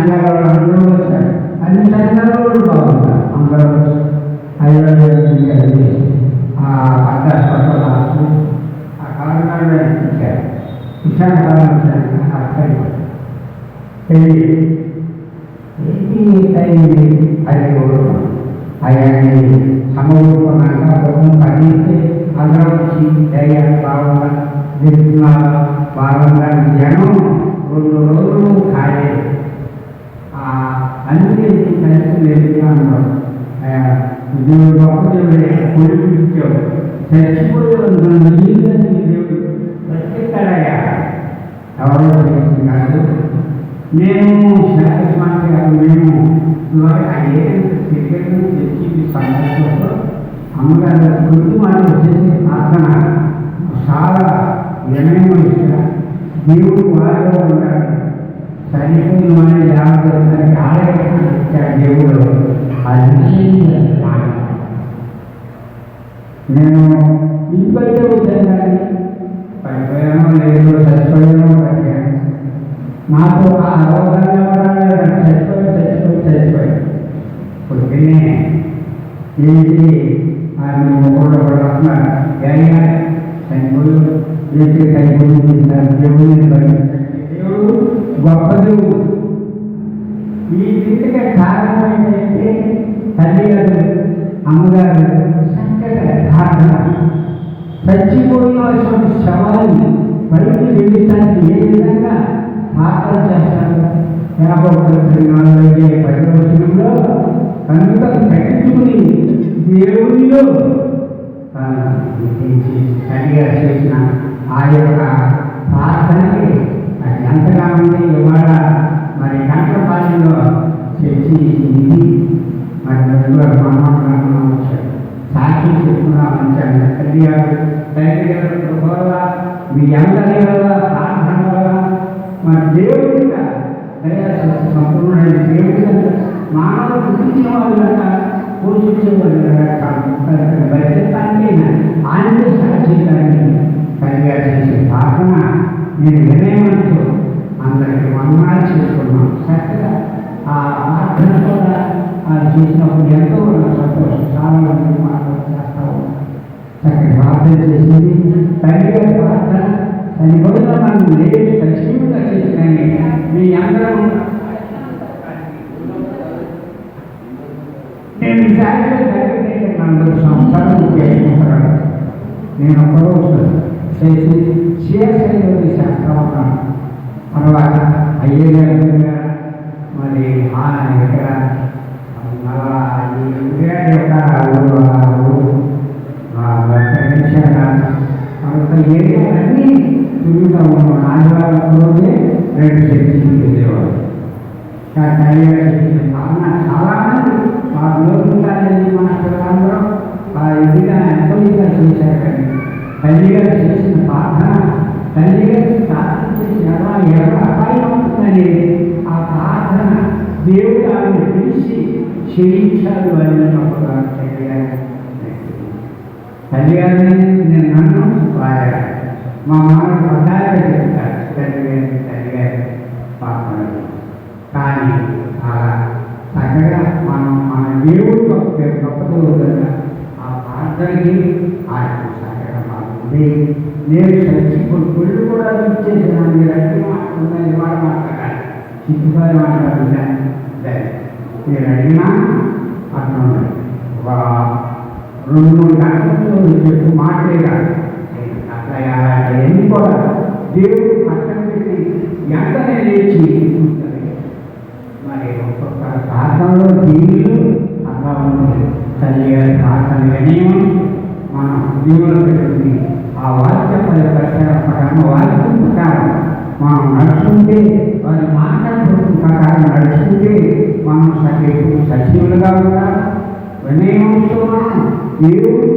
నాన్నగారు అందరూ వచ్చారు. అన్ని సందర్భాలు బాగుంటారు. అందరూ హైదరాబాద్ ఆ పంట హాస్పిటల్ ఆ కారణాలు ఇచ్చారు. విశాఖపట్నం వచ్చారు. ఏంటి అది అవన్నీ సమకూరుకున్నాక పనిస్తే అందరూ వచ్చి దయ బాగుందా దిగుతున్నారు బాగుందా జనం 2 రోజులు ఖాళీ అన్ని కలిసి లేదుగా అన్నారు. గొప్పదేవుడే కొడుకుచ్చావు చచ్చిపోయేవాడు దేవుడు వచ్చేస్తాడయ్యా ఎవరో చేస్తున్నారు. మేము శాఖస్వామి గారు మేము తెచ్చి సందర్భంలో అమ్మగారు కొద్ది మాటలు చేసే ప్రార్థన చాలా వినయమైన దేవుడు వారిలో ఉంటాడు. చనిపోయిన వారిని జాగ్రత్త ఆలయం ఇచ్చాడు దేవుడు. అది నేను ఇంటిపైతే వచ్చాను కానీ పడిపోయానో లేదు చచ్చిపోయానో పడిపోయాను. నాకు ఆ అవగాహన చచ్చిపోయి పొద్దున్నే ఏంటి ఆయన మొక్కలు పడుతున్నారు. చనిపోయి దేవుడు గొప్ప దేవుడు. ఈ ఇంటికి కారణం ఏంటంటే తల్లి గారు అమ్మగారు చక్కగా ప్రార్థన చచ్చిపోయినటువంటి శవాన్ని బయటికి వెళ్ళడానికి ఏ విధంగా ప్రార్థన చేస్తారు. 10వ వచనంలో కనుక తగ్గించుకుని దేవునిలో తల్లిగా చేసిన ఆ యొక్క ప్రార్థనకి అది ఎంతగా ఉంది. ఇవాళ మరి కంటపాలెంలో చర్చి ఇది మరి మనోహరంగా వచ్చాడు. సాక్షి చెప్పుకున్నా మంచాడు. తల్లి గారు వల్ల మీ అందరి వల్ల ప్రార్థన వల్ల మరి దేవుడిగా సంపూర్ణమైన దేవుడిగా మానవులు గుర్తించిన వాళ్ళ పోషించే వాళ్ళు బయటకి ఆయన సాక్షిగాన్ని తల్లిగా చేసే ప్రార్థన నేను వినయమంటూ అందరికీ వందనాలు చేసుకున్నాం. చక్కగా ఆ ప్రార్థన కూడా చేసినప్పుడు ఎంతో సంతోషం. చాలా మంది మాటలు చేస్తాము. చక్కగా ప్రార్థన చేసింది తల్లిగా ప్రార్థన చనిపోయిన మనం లేదు సజీవంగా చేసినాయి. మీ అందరం నేను ఈసారి 40 సంవత్సరాలు చేసుకుంటాను. నేను ఒకరోజు చేసి సిఎస్ఐలోని చేస్తా ఉన్నాను. తర్వాత అయ్యగారు మరి ఇక్కడ ఏరియాలన్నీ తిరుగుతూ ఉన్నాం. ఆదివారం రోజే 2 చర్చికి వెళ్ళేవాడు. చాలా మంది మా లోకాలన్నీ మాస్టర్లందరూ ఇదిగా ఎంతగా చేశారు. కానీ తల్లిగారు చేసిన ప్రార్థన తల్లిగారు ప్రార్థన చేసిన ఎవరు అపాయం అవుతుందని ఆ ప్రార్థన దేవుడు ఆమెను పిలిచి చేయించాడు అని తల్లిగారిని నేను నన్ను వాడాను. మా మామ పదాలు చెప్తారు తల్లిగారి ప్రార్థన. కానీ అలా చక్కగా మన దేవుడు గొప్ప ఆ ప్రార్థనకి ఆయన చక్కగా మారుతుంది. నేను చచ్చిపోయి గుళ్ళు కూడా ఇచ్చేసిన మీరు అడిగి మాట్లాడుతుంది మాట మాట్లాడాలి. చిక్కుపడి మాట్లాడుతున్నాను. మీరు అడిగినా అర్థం ఒక 2-3 గంటలు చెప్పు మాటే కాదు. అట్లా అవన్నీ కూడా దేవుడు పక్కన పెట్టి ఎంతనే లేచి ఉంటుంది. మరి ఒక్కొక్క ప్రార్థనలో దీవులు అలా ఉంటుంది. తల్లి గారి ప్రార్థన వినయం మనం దీవులు పెట్టుకుని ఆ వాక్య ప్రకారం వాక్యం ప్రకారం మనం నడుచుకుంటే వారి మాట్లాడుతున్న ప్రకారం నడుచుకుంటే మనం సజీవులుగా ఉంటాం. వినయంతో దేవుడు